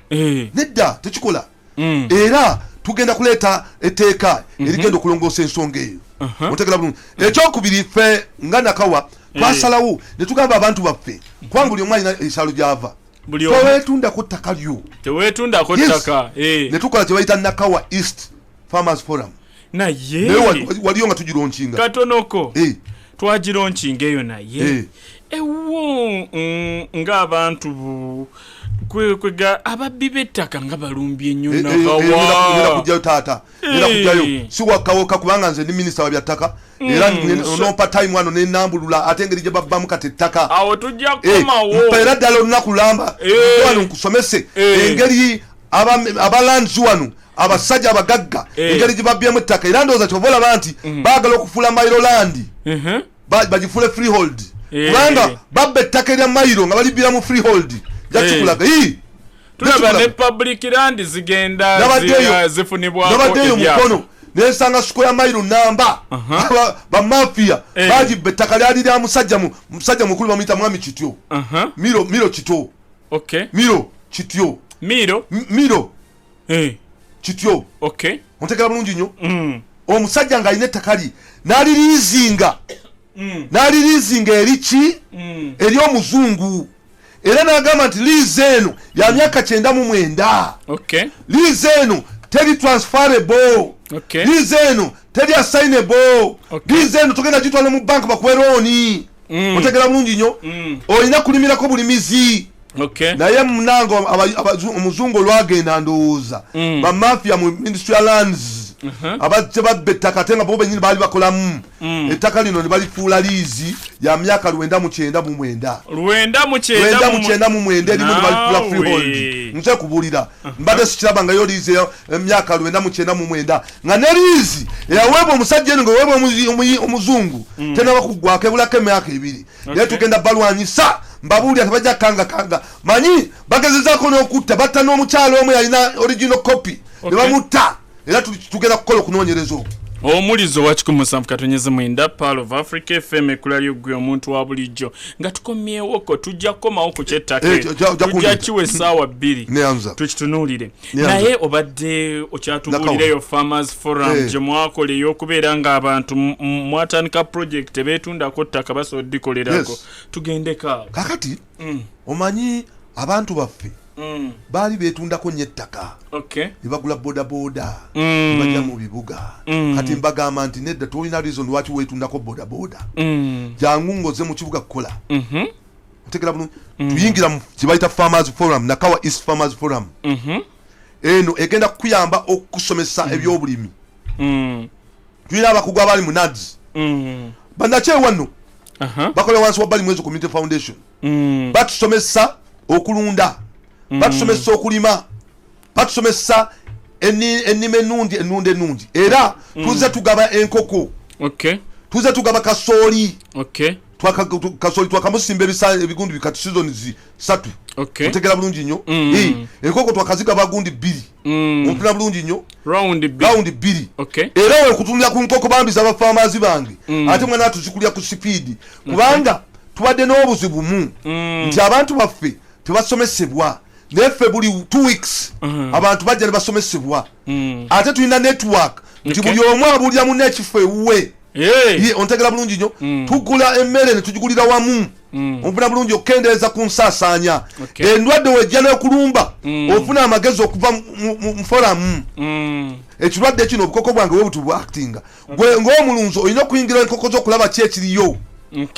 S1: nedda tekikola era tugenda kuleeta eteeka erigenda okulongoosa ensonga eyo otegera bulungi ekyokubiri ffe nga Nakawa twasalawo ne tugamba abantu baffe kubanga buli omu alina ekyalo gy'ava teweetundako ttaka lyo ne tukola kye bayita Nakawa East Farmers Forum
S2: naye
S1: waliyo nga tugironkinga
S2: katonoko twagironkinga eyo naye ewo ng'abantu kwega ababbi b'ettaka nga balumbye ennyo
S1: Nakawa kujjayo taata era kujjayo si wakawoka kubanga nze ndi minisita wa byattaka era nompa time wano nenambulula ate engeri gye babbamu kati ettaka
S2: awo tujja kukomawo
S1: era ddala olunaku lulamba wano nkusomese engeri abalands wano abasajja abagagga engeri gye babbyemu ettaka era ndowooza kyova olaba nti baagala okufuula Mailoland bagifuule freehold kubanga babba ettaka erya Mailo nga balibbira mu freehold jakikulaga
S2: tulaba ne public land zigenda zifunibwako
S1: nabaddeyo mukono nensanga suko ya Mailo namba bamafia bagibba ettaka lyali lya musajja mukulu bamuyita mwami Kityo Miro Kityo Miro Kityo Miro Kityo ontegera bulungi nnyo omusajja ng'alina ettaka li n'aliriizinga eriki eri omuzungu era n'agamba nti liizi eno ya myaka 99 liizi eno teri transferable liizi eno teri assignable liizi eno togenda gitwala mu banka bakuwe looni otegera bulungi nnyo olina kulimirako bulimizi naye munango omuzungu olwagenda ndowooza bamafia mu ministry ya lands abajja babba ettaka ate nga bo benyini baali bakolamu ettaka lino ne balifuula liizi ya myaka 999 erimu ne balifuula freehold nze kubuulira mbadde sikirabangayo liizi emyaka 999 nga ne liizi eyaweebwa omusajja eno ngaweebwa omuzungu tenaba kuggwako ebulako emyaka 2 naye tugenda balwanyisa mbabuulira tebajja kanga manyi bagezezaako n'okutta batta n'omukyalo omu yalina original copy ne bamutta era tugenda kukola okunoonyereza okwo
S2: omulizo wa 107.9 Pearl of Africa FM ekulali ogwe omuntu wa bulijjo nga tukomyewoko tujja kukomawo ku kyettaka tujja kiwe essaawa 2 tukitunuulire naye obadde okyatubuulireyo Farmers Forum gye mwakola ey'okubeera ng'abantu mwatandika project beetundako ttaka basobola oddikolerako tugendeko
S1: kakati omanyi abantu baffe baali beetundako nnyo ettaka ne bagula bodaboda ne bajja mu bibuga kati mbagamba nti nedda tolina reason lwaki weetundako bodaboda jangu ngoze mu kibuga kukola otegera bulungi tuyingira mu kye bayita Farmers Forum Nakawa East Farmers Forum eno egenda kukuyamba okusomesa ebyobulimi tulina abakugu abaali mu NADS bannakyewanno bakola wansi wa Balimwezo Community Foundation batusomesa okulunda batusomesa okulima batusomesa ennima ennungi era tuze tugaba enkoko tuze tugaba kasooli kasoli twakamusimba ebigundu bikati seasons 3 otegera bulungi nnyo enkoko twakaziga bagundi 2 ompuna bulungi nnyo round 2 era we kutumya ku nkoko bambiza abafamazi bange ate mwana atuzikulya ku speed kubanga tubadde n'obuzibu nti abantu baffe tebasomesebwa neffe buli 2 weeks abantu bajja ne basomesebwa ate tulina network nti buli omu abulira munne ekifo ewuwe ontegera bulungi nnyo tugula emmere ne tugigulira wamu ofuna bulungi okukendeeza ku nsaasaanya endwadde wejja n'okulumba ofuna amagezi okuva mu foramu ekirwadde kino obukoko bwange bwe butu bwactinga gwe ng'omulunzi olina okuyingira enkoko z'okulaba ki ekiriyo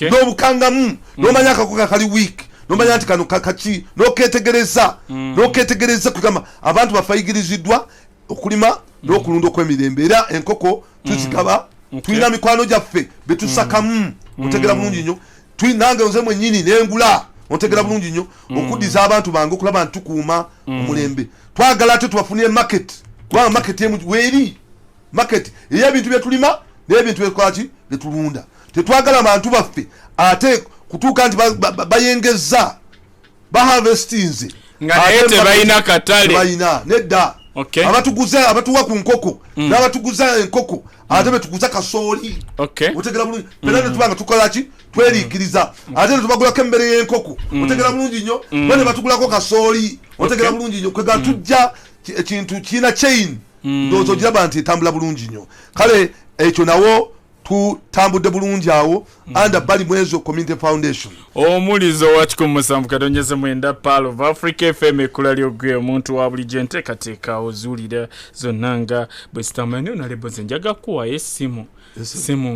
S1: n'obukangamu n'omanya akakoko kali wiiki nomanya nti kano kaki noketegereza kugamba abantu bafayigiriziddwa okulima n'okulunda okw'emirembe era enkoko tuzigaba tulina mikwano gyaffe betusakamu otegera bulungi nnyo nange nze mwennyini nengula otegera bulungi nnyo okuddiza abantu bange okulaba nti tukuuma omulembe twagala ate tubafunire market kubanga market weeri market ey'ebintu byetulima n'ebintu byetukolaki byetulunda tetwagala abantu baffe ate kutuuka nti bayengeza baharvestinze
S2: nga naye tebalina katale
S1: balina nedda abatuwa ku nkoko n'abatuguza enkoko ate betuguza kasooli otegera bulungi pera netubanga tukolaki tweriikiriza ate netubagulako emmere y'enkoko otegera bulungi nnyo bane batugulako kasooli otegera bulungi nnyo kwega tujja ekintu kiina chain ndowooza ogiraba nti etambula bulungi nnyo kale ekyo nawo tutambudde bulungi awo under Balimwezo Community Foundation
S2: omulizo wa 107.9 Pearl of Africa FM ekula lyogwe omuntu wa bulijjo enteekateeka ozuulira zonna nga bwe zitamanya nalebo ze njaga kuwa essimu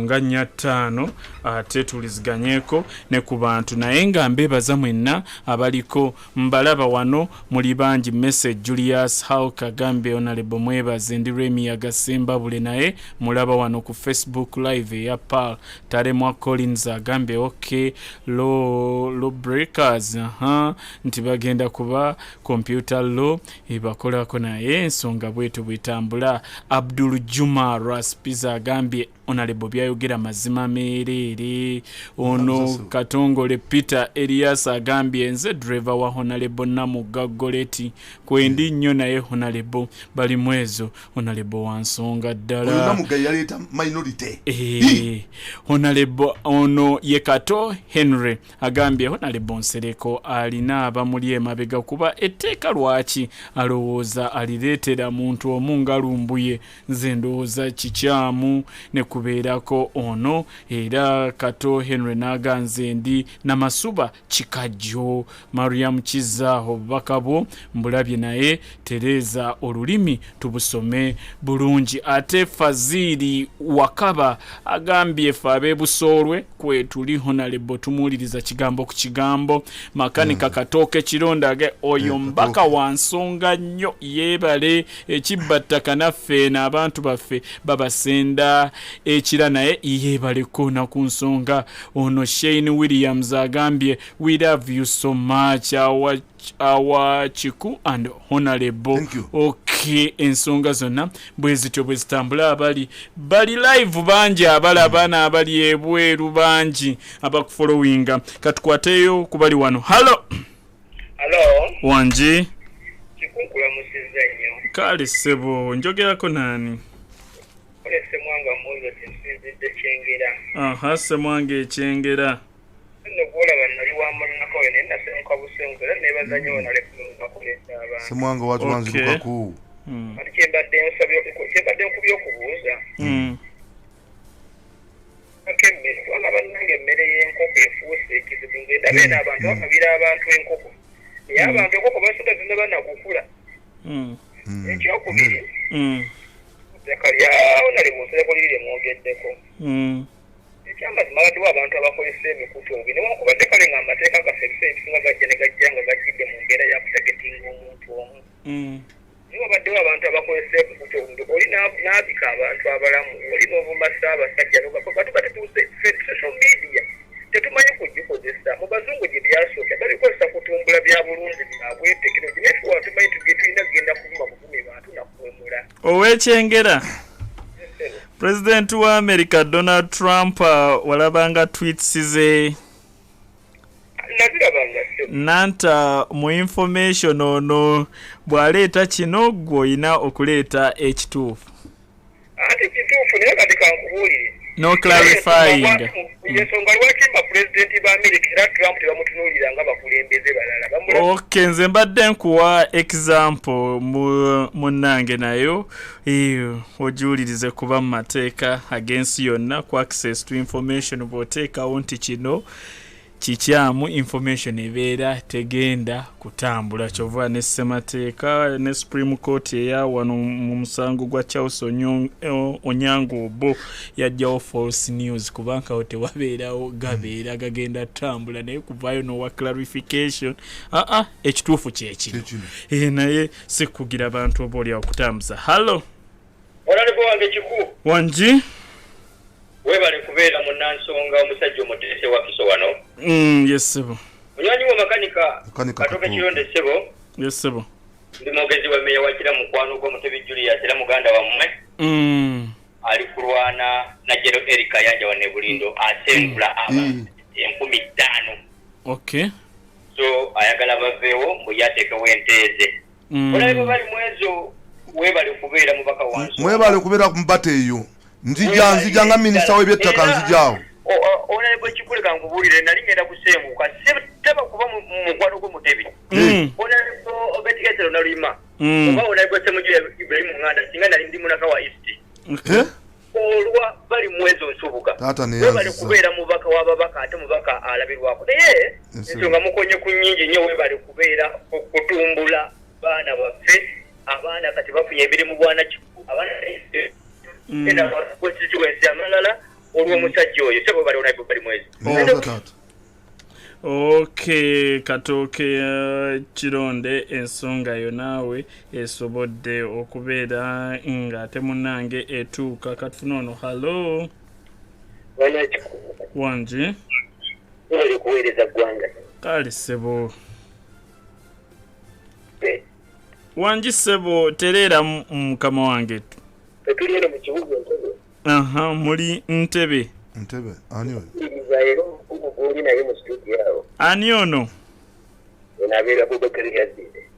S2: nga 5 ate tuliziganyeko ne ku bantu naye nga mbebaza mwenna abaliko mbalaba wano muli bangi message Julius How Kagambe Honorable mwebaze ndi Remy Agasemba bule naye mulaba wano ku Facebook live ya Pearl Taremwa Collins agambe okay lo breakers nti bagenda kuba computer law ibakolako naye ensonga bwetu bwetambula Abdul Juma Raspiza agambye Honorable byayogera mazima meerere ono Katongole Peter Elias agambye nze driver wa Honorable Namugagoleti kwendi nnyo naye Honorable Balimwezo Honorable wansonga ddala
S1: Namuga yaleta minority
S2: Honorable ono Yekato Henry agambye Honorable Nsereko alina abamuli emabega kuba etteeka lwaki alowooza alireetera muntu omungalumbuye nze ndowooza kikyamu ne kubeerako ono era Kato Henry naganze ndi namasuba kikajjo Mariam Kizaho bakabo mbulabye naye Tereza olulimi tubusome bulungi ate Fazili Wakaba agambye fabe busolwe kwe tuli Honorable tumuliriza kigambo ku kigambo makanika Katoke Kirondage oyo mbaka wansonga nnyo yebale ekibattaka naffe n'abantu baffe babasenda ekira naye yebaleko na ku nsonga ono Shane Williams agambye we love you so much our chiku and Honorable okay ensonga zonna bwezityo bwezitambula bali live banji abalabana abali ebweru banji abakufollowinga katukwateyo kubali wano hello wanji
S9: kikunkula musiza nnyo
S2: kale sebo njogerako nani
S9: semwanga muzo tinsinzidde kyengera
S2: semwanga ekyengera
S9: nokuolaba nali wamunako yo naye nasenka busengu era nebaza nnyo nalekulungakulesa abantu
S1: semwanga watu wanzirukaku
S9: ati kyembadde nkubye okubuuza akemmere kubanga bannange emmere y'enkoko efuuse ekizibu ngenda beena abantu bakabira abantu enkoko naye abantu enkoko basota zina banakukula ekyokubiri ettaka lyawo nali bunsereko liri mwogeddeko ekyamazima baddewo abantu abakozesa emikutu obi newankubadde kale nga amateeka gaffe ebisinga gajja ne gajja nga gajjidde mu mbeera yakutagetinga omuntu omu naye wabaddewo abantu abakozesa emikutu obi oli n'abika abantu abalamu oli n'ovumba ssaabasajja batuba tetuuse social media tetumanyi kugikozesa mu bazungu gye byasooka babikozesa kutumbula bya bulungi byabwe tekinologi naye tuwa tumanyi tugye tulina kugenda kuvuma buvumi bantu nakuwemula
S2: owekyengera President wa America Donald Trump walabanga tweets ze nanta mu information ono bwaleeta kino gw'olina okuleeta ekituufu.
S9: Ati kituufu naye kati kankubuulire.
S2: No clarifying.
S9: Yensonga lwaki President ba America era Trump tebamutunuulira nga bakulembeze balala.
S2: Okay, nze mbadde nkuwa example munnange nayo ojuulirize kuba mu mateeka against yonna ku access to information bw'oteekawo nti kino kikyamu information ebeera tegenda kutambula kyova ne ssemateeka ne Supreme Court eya wano mu musango gwa Charles Onyango Obo yajjawo false news kubanga tewabeerawo gabeera gagenda tambula naye kuvaayo nowa clarification ekituufu kyekino naye sikugira abantu oba oli okutambuza. Hallo
S9: Olalipo wange kiku
S2: wanji
S9: webale kubeera munnansonga omusajja omutese wa Kiso wano.
S2: Yes sebo.
S9: Munywanyi wa makanika katoke kironde sebo.
S2: Yes sebo.
S9: Ndi mwogezi wa meya wakira mukwano gwa Mutebi Julius era muganda wa mmwe. Ali kulwana na Jero Erika yanja wane Bulindo asengula aba 15,000.
S2: Okay.
S9: So ayagala bavewo mbuyateke wenteze. Olalipo Balimwezo webale kubeera mubaka wanso.
S1: Mwebale kubeera ku mbate eyo. Nzija nga minisita w'ebyettaka nzijaawo.
S9: Olalipo kikuleka nkubuulire nali ngenda kusenguka teba kuba mukwano gwo Mutebi. Olalipo obetiketero nalima. Oba olalipo Semujja Ibrahim Nganda singa nali ndi munaka wa East. Olwa Balimwezo nsubuka. Webale kubeera mubaka w'ababaka ate mubaka alabirwako. Naye ensonga mukonye ku nnyingi nnyo webale kubeera okutumbula baana baffe abaana kati bafunye emirimu bwana kiku abaana ena constituency amalala olw'omusajja oyo sebo bali Olalipo Balimwezo.
S2: Okay, katoke kironde ensonga yo naawe esobodde okubeera nga ate munnange etuuka katufuna ono. Hallo wanji
S9: oli kuweereza ggwanga
S2: kale sebo wanji sebo tereera mukama wange
S9: tuli eno mu kibuga Entebbe.
S2: Muli Entebbe.
S1: Ani ono?
S9: Zaero uli naye mu studio yawo.
S2: Ani ono?
S9: Nabeera Abubakar yazide.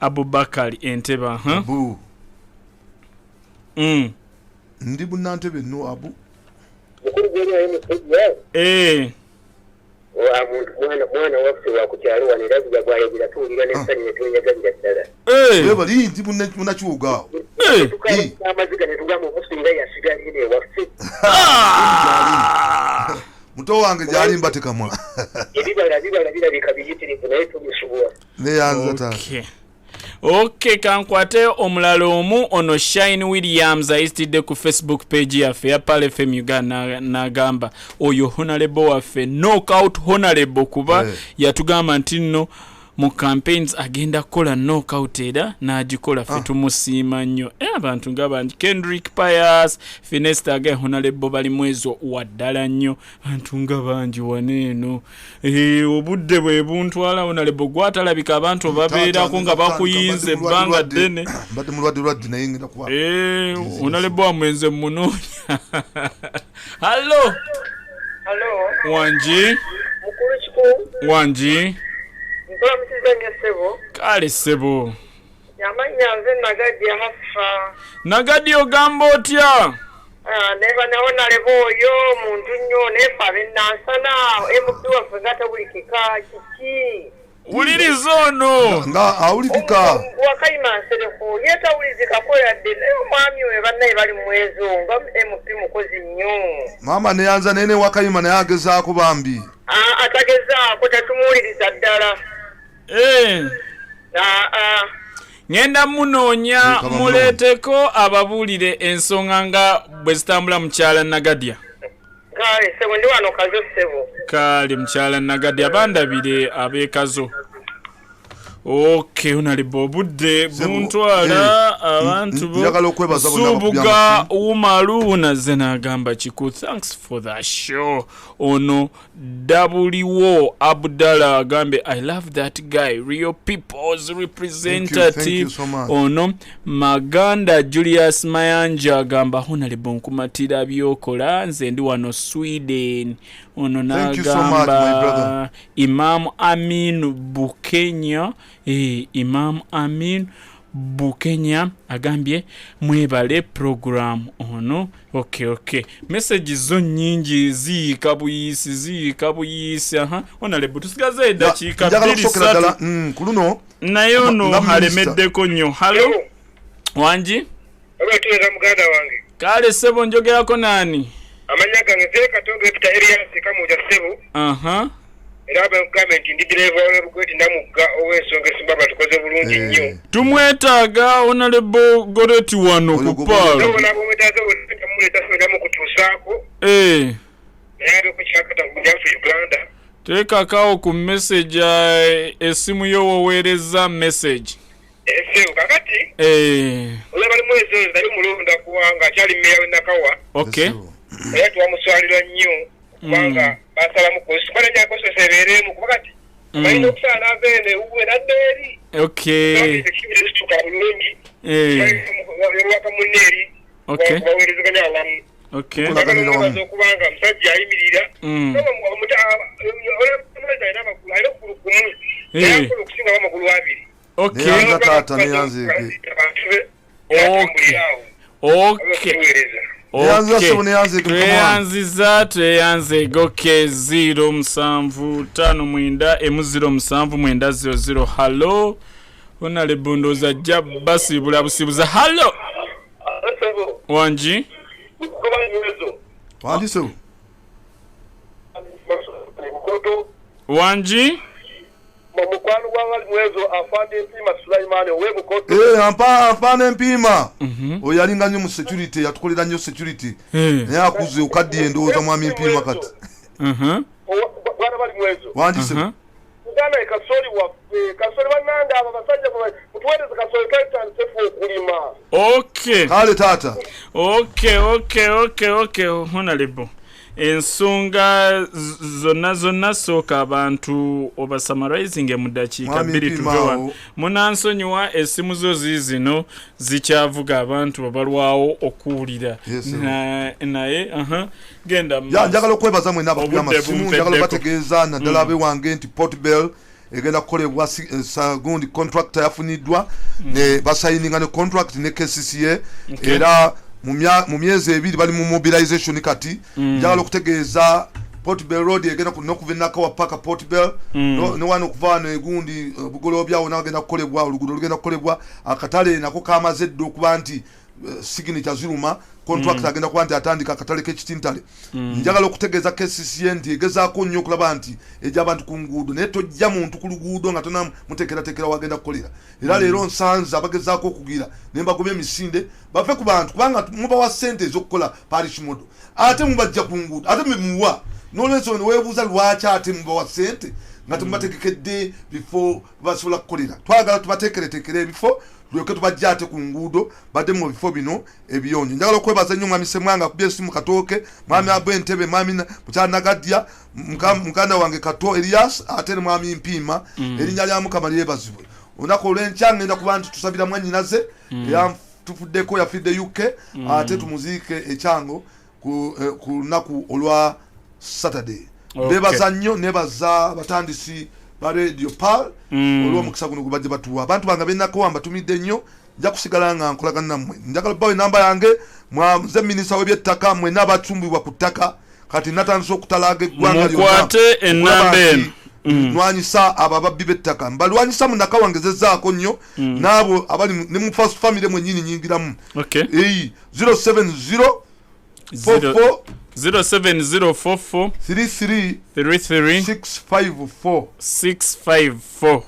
S2: Abubakar Entebbe.
S1: Abu. Ndi bunnantebe no Abu.
S9: Mukuru gwe naye mu studio yawo. Mwana waffe wa kukyalo wano era bw'ayagira tuwulira n'essanyu ne tweyagalira ddala.
S1: Bali nti munnakiwuga.
S9: Amaziga ne tugamba omusinga yasigalira ewaffe.
S1: Muto wange gyali mbatekamwa.
S9: Ebibala birabika biyitirivu naye tubisuubula.
S1: Neyanza taata.
S2: Okay, kankwate omulala omu ono Shine Williams ayisitidde ku Facebook page yaffe ya Pale FM Uganda n'agamba oyo honorable waffe knockout honorable kuba yatugamba nti nno mu campaigns agenda kukola knockout era n'agikola ffe tumusiima nnyo. Abantu ng'abantu Kendrick Pius Finesta aga honorable Balimwezo waddala nnyo abantu nga bangi waneeno. Obudde bwe buntwala honorable gwatalabika abantu babeerako nga bakuyinza ebbanga ddene.
S1: Mbadde mulwadde naye ngenda kuba.
S2: Honorable wamwenze munoonya. Hallo wanji
S9: mukulu kiku
S2: wanji
S9: nkola musizanya sebo
S2: kale sebo
S9: yamanya nze Nagadi ahafa.
S2: Nagadi ogamba otya?
S9: Neba naona lebo oyo muntu nnyo nefa bennansana MP waffe gata buli kika kiki
S2: uliriza ono
S1: nga awulikika
S9: wakayima nsereko yetawulizikako yadde naye omwami we bannaye Balimwezo nga MP mukozi nnyo.
S1: Mama neyanza nene wakayima naye agezaako bambi.
S9: Atagezaako tatumuwuliriza ddala.
S2: Ngenda munoonya muleeteko ababuulire ensonga nga bwe zitambula mukyala Nagadya.
S9: Kale sebo ndi wano kazo sebo.
S2: Kale mukyala Nagadya bandabire abeekazo. Okay, unalibo budde buntwala abantu bo Subuga Umaru naze nagamba chiku. Thanks for that show. Ono W Abdallah agambe I love that guy, real people's representative.
S1: Thank you so much.
S2: Ono Maganda Julius Mayanja agamba honalibo nkumatira byokola nze ndi wano Sweden. Ono nagamba Imam Amin Bukenya Imam Amin Bukenya agambye mwebale program ono. Okay. Messages zo nyingi ziyika buyisi onalebu tusigaze eddakiika 2
S1: kuluno
S2: naye ono halemeddeko nnyo. Halo wanji
S9: obatulira muganda wange
S2: kale sebo njogerako nani
S9: amanya gange Katonge Peter Elias kamuja sebo era government ndi driver w'ebugweti ndamugga ow'ensonga esimbaba tukoze bulungi nnyo
S2: tumwetaaga onalebo goreti wano ku paalo
S9: nabometaze muleta soja mu kutuusaako naye ku kyakata ku jaffe Uganda
S2: teekakawo ku message esimu yo woweereza message
S9: esebo kakati ola Balimwezo zali mulonda kuwanga akyali mmeya w'Nakawa era twamuswalira nnyo kubanga basalamu kusibala jakosesa ebeeremu kuba kati balina okusaana aveene uwe naddeeri ekibirituka bulungi waka munneeri baweerezeganya awamu okubanga musajja ayimirira alina okugulu kumu akola okusingawo amagulu abiri
S1: neyanza taata neyanzeke
S2: tweyanziza goke 07559 halo onale bundoza jja basibula busibuza. Halo wanji wanji
S9: mukwano gwa Balimwezo afande empima Sulaimani owebukoto
S1: afande empima oyo alinga nnyo mu security yatukolera nnyo security naye akuze okaddiye ndowooza mwami empima kati
S9: bwana Balimwezo
S1: wandise
S9: ngana kasoli waffe kasoli bannanda abo basajja mutuweereze kasoli twetandise ffe okulima
S1: kale taata
S2: okay honorable ensonga zonna sooka abantu obasamarizing mu dakiika 2 tuvewa munansonyiwa esimu zo zino zikyavuga abantu babalwawo okuwulira naye genda
S1: njagala okwebaza mwena abamasimu njagala bategeeza naddala abe wange nti Portbell egenda kukolebwa gundi contractor yafuniddwa ne basayininga ne contract ne KCCA era mu myezi 2 bali mu mobilization kati njagala okutegeeza Portbell Road egenda kunokuva Nakawa paka Portbell no wano okuva ne gundi bugolobyawo nagenda kukolebwa oluguudo lugenda kukolebwa akatale nako kamazedde okuba nti signature ziruma contract agenda kuba nti atandika akatale k'ekitintale njagala okutegeeza KCCA nti egezaako nnyo okulaba nti ejja abantu ku nguudo naye tojja muntu ku luguudo nga tona muteekerateekera wagenda kukolera era leero nsanze abagezaako okugira ne mbagobya emisinde bave ku bantu kubanga mubawa ssente ez'okukola parish model ate mubajja ku nguudo ate muwa n'olwensonga ne weebuuza lwaki ate mubawa ssente nga temubategekedde bifo basobola kukolera. Twagala tubateekereteekera ebifo tulyoke tubajja ate ku nguudo badde mu bifo bino ebiyonjo. Njagala okwebaza nnyo mwami Semwanga akubye esimu Katooke, mwami Abwentebe, mwami Mukyanagadya, muganda wange Kato Elias ate ne mwami Mpima erinnya lya Mukama lyebazibwe. Olunaku olw'enkya ngenda kuba nti tusabira mwannyinaze tufuddeko yafidde UK ate tumuziike ekyango ku lunaku olwa Saturday. Bebaza nnyo nebaza batandisi ba Radio Pal olw'omukisa guno gubajje batuwa. Abantu bange bennako mbatumidde nnyo, nja kusigala nga nkolagana nammwe. Njagala bawe namba yange mwaze minisita w'ebyettaka mwe n'abatumbibwa ku ttaka kati natandise okutalaaga eggwanga lyonna.
S2: Mukwate ennamba eno.
S1: Nwanyisa abo ababbi b'ettaka mbalwanyisa mu Nakawa ngezezzaako nnyo n'abo abali ne mu first family mwennyini nyingiramu. 070
S2: 07044 33 654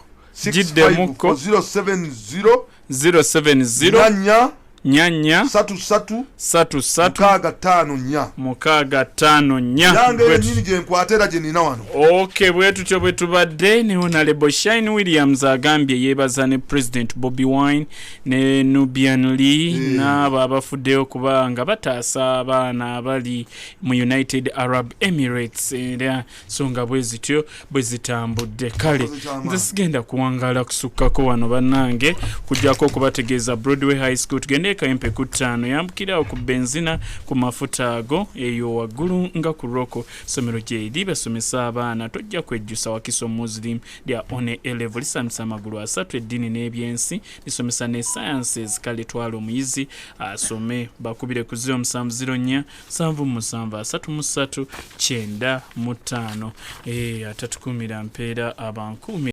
S2: Jidde muko
S1: 070
S2: 070 nyanya
S1: 33
S2: mukaaga 5
S1: yange yenyini gye nkwatera gye nina wano.
S2: Okay, bwe tutyo bwe tubadde ne Honorable Shine Williams agambye yeebaza ne President Bobi Wine ne Nubian Lee n'abo abafuddeyo kubanga bataasa abaana abali mu United Arab Emirates era songa bwe zityo bwe zitambudde. Kale nze sigenda kuwangala kusukkako wano bannange kujjako okubategeeza Broadway High School tugende kayempe ku 5 yambukirawo ku benzina ku mafuta ago eyo waggulu nga ku roko somero gye eri basomesa abaana tojja kwejjusa Wakiso Muslim lya one level lisanyusa amagulu 3 eddiini n'ebyensi lisomesa ne sciences. Kale twala omuyizi asome bakubire ku 0704 773 9 5 atatukumira mpeera abankuumi